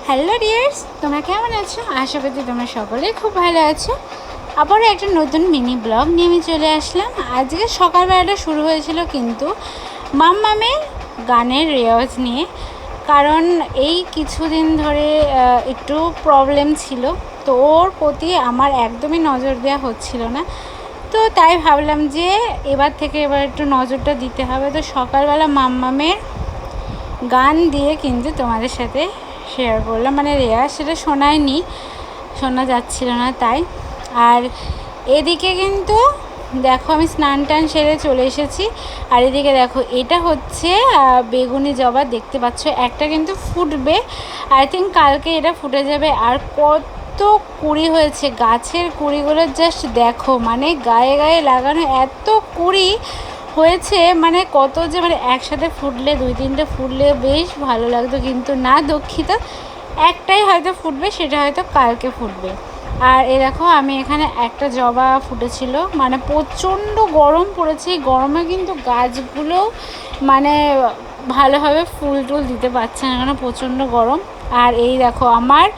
Hello dears, তোমরা কেমন আছো? আশা করি তোমরা সকলেই খুব ভালো আছো। আবারও একটা নতুন মিনি ব্লগ নিয়ে আমি চলে আসলাম। আজকে সকালবেলাটা শুরু হয়েছিল কিন্তু মাম্মামের গানের রেওয়াজ নিয়ে, কারণ এই কিছুদিন ধরে একটু প্রবলেম ছিল, তো ওর প্রতি আমার একদমই নজর দেওয়া হচ্ছিল না। তো তাই ভাবলাম যে এবার একটু নজরটা দিতে হবে। তো সকালবেলা মাম্মামের গান দিয়ে কিন্তু তোমাদের সাথে শেয়ার করলাম, মানে রেয়াজ সেটা শোনা যাচ্ছিল না তাই। আর এদিকে কিন্তু দেখো আমি স্নান টান সেরে চলে এসেছি। আর এদিকে দেখো এটা হচ্ছে বেগুনি জবা, দেখতে পাচ্ছ একটা কিন্তু ফুটবে, আই থিঙ্ক কালকে এটা ফুটে যাবে। আর কত কুড়ি হয়েছে, গাছের কুড়িগুলো জাস্ট দেখো, মানে গায়ে গায়ে লাগানো এত কুড়ি হয়েছে, মানে কত যে মানে একসাথে ফুটলে 2-3টে ফুটলে বেশ ভালো লাগতো, কিন্তু না দুঃখিত, একটাই হয়তো ফুটবে, সেটা হয়তো কালকে ফুটবে। আর এ দেখো আমি এখানে একটা জবা ফুটেছিল, মানে প্রচণ্ড গরম পড়েছে। এই গরমে কিন্তু গাছগুলো মানে ভালোভাবে ফুল টুল দিতে পারছে না, কারণ প্রচণ্ড গরম। আর এই দেখো আমার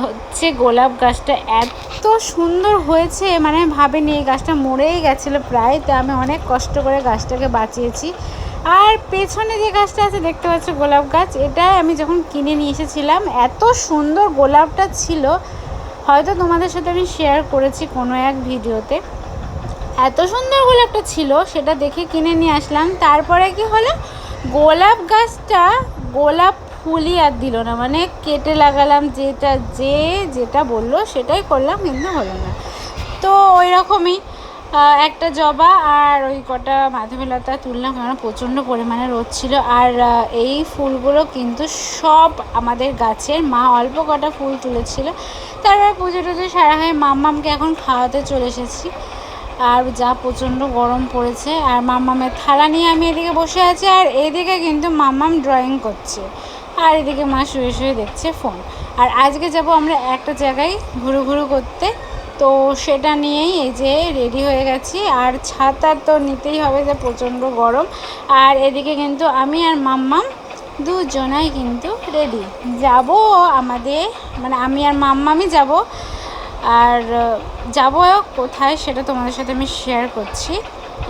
হচ্ছে গোলাপ গাছটা এত সুন্দর হয়েছে, মানে ভাবিনি, এই গাছটা মরেই গেছিলো প্রায়, তো আমি অনেক কষ্ট করে গাছটাকে বাঁচিয়েছি। আর পেছনে যে গাছটা আছে দেখতে পাচ্ছ গোলাপ গাছ, এটা আমি যখন কিনে নিয়ে এসেছিলাম এত সুন্দর গোলাপটা ছিল, হয়তো তোমাদের সাথে আমি শেয়ার করেছি কোনো এক ভিডিওতে। এত সুন্দর গোলাপটা ছিল, সেটা দেখে কিনে নিয়ে আসলাম। তারপরে কি হলো, গোলাপ গাছটা গোলাপ ফুলই আর দিল না, মানে কেটে লাগালাম, যেটা বললো সেটাই করলাম, কিন্তু হলো না। তো ওই রকমই একটা জবা আর ওই কটা মাধবীলতা তুললাম, কারণ প্রচণ্ড পরিমাণে রোদ ছিল। আর এই ফুলগুলো কিন্তু সব আমাদের গাছের, মা অল্প কটা ফুল তুলেছিল। তারপর পুজো টুজো সারা হয়ে মাম্মামকে এখন খাওয়াতে চলে এসেছি। আর যা প্রচণ্ড গরম পড়েছে, আর মাম্মামের থালা নিয়ে আমি এদিকে বসে আছি, আর এদিকে কিন্তু মাম্মাম ড্রয়িং করছে, আর এদিকে মা শুয়ে শুয়ে দেখছে ফোন। আর আজকে যাব আমরা একটা জায়গায় ঘুরু করতে, তো সেটা নিয়েই এই যে রেডি হয়ে গেছি। আর ছাতা তো নিতেই হবে, যে প্রচণ্ড গরম। আর এদিকে কিন্তু আমি আর মাম্মাম দুজনাই কিন্তু রেডি যাব আমাদের, মানে আমি আর মাম্মামই যাব। আর যাব কোথায় সেটা তোমাদের সাথে আমি শেয়ার করছি।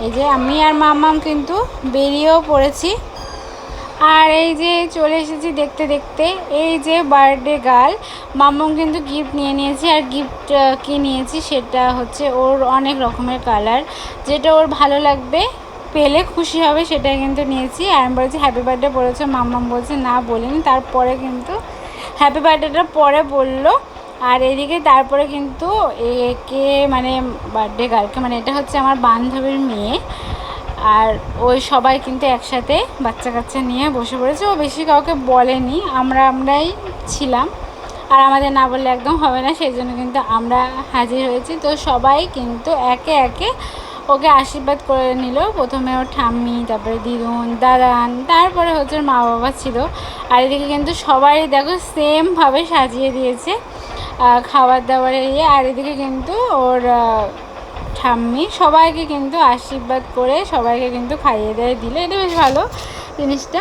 এই যে আমি আর মাম্মাম কিন্তু বেরিয়েও পড়েছি। আর এই যে চলে এসেছি দেখতে দেখতে, এই যে বার্থডে গার্ল মাম্মাম কিন্তু গিফট নিয়ে নিয়েছি। আর গিফট কি নিয়েছি সেটা হচ্ছে ওর অনেক রকমের কালার, যেটা ওর ভালো লাগবে, পেলে খুশি হবে, সেটাই কিন্তু নিয়েছি। আর আমি বলেছি হ্যাপি বার্থডে বলেছে, মাম্মাম বলছে না বলিনি, তারপরে কিন্তু হ্যাপি বার্থডেটা পরে বললো। আর এদিকে তারপরে কিন্তু একে মানে বার্থডে গার্লকে, মানে এটা হচ্ছে আমার বান্ধবীর মেয়ে, আর ওই সবাই কিন্তু একসাথে বাচ্চা কাচ্চা নিয়ে বসে পড়েছে। ও বেশি কাউকে বলেনি, আমরাই ছিলাম, আর আমাদের না বললে একদম হবে না, সেই জন্য কিন্তু আমরা হাজির হয়েছি। তো সবাই কিন্তু একে একে ওকে আশীর্বাদ করে নিল। প্রথমে ওর ঠাম্মি, তারপরে দিদুন, দাদান, তারপরে হচ্ছে মা বাবা ছিল। আর এদিকে কিন্তু সবাই দেখো সেমভাবে সাজিয়ে দিয়েছে খাবার দাবারের ইয়ে। আর এদিকে কিন্তু ওর ঠাম্মি সবাইকে কিন্তু আশীর্বাদ করে সবাইকে কিন্তু খাইয়ে দেয় দিলে, এটা বেশ ভালো জিনিসটা।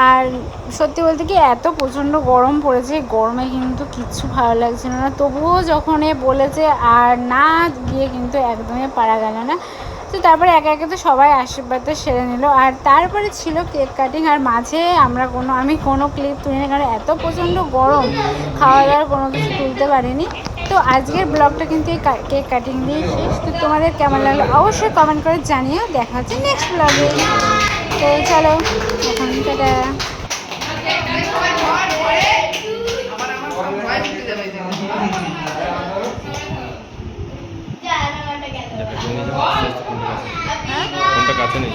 আর সত্যি বলতে কি এত প্রচণ্ড গরম পড়েছে, গরমে কিন্তু কিচ্ছু ভালো লাগছিল না, তবুও যখন বলেছে আর না গিয়ে কিন্তু একদমই পারা গেল না। তো তারপরে একে একে তো সবাই আশীর্বাদটা সেরে নিল। আর তারপরে ছিল কেক কাটিং, আর মাঝে আমি কোনো ক্লিপ তুলিনি, কারণ এত প্রচণ্ড গরম, খাওয়া দাওয়ার কোনো কিছু তুলতে পারিনি। তো আজকের ব্লগটা কিন্তু এই কেক কাটিং দিয়ে শেষ। তো তোমাদের কেমন লাগলো অবশ্যই কমেন্ট করে জানিও। দেখা হচ্ছে নেক্সট ব্লগে। তো চলো এখন টাটা। কোনটা কাছে নেই।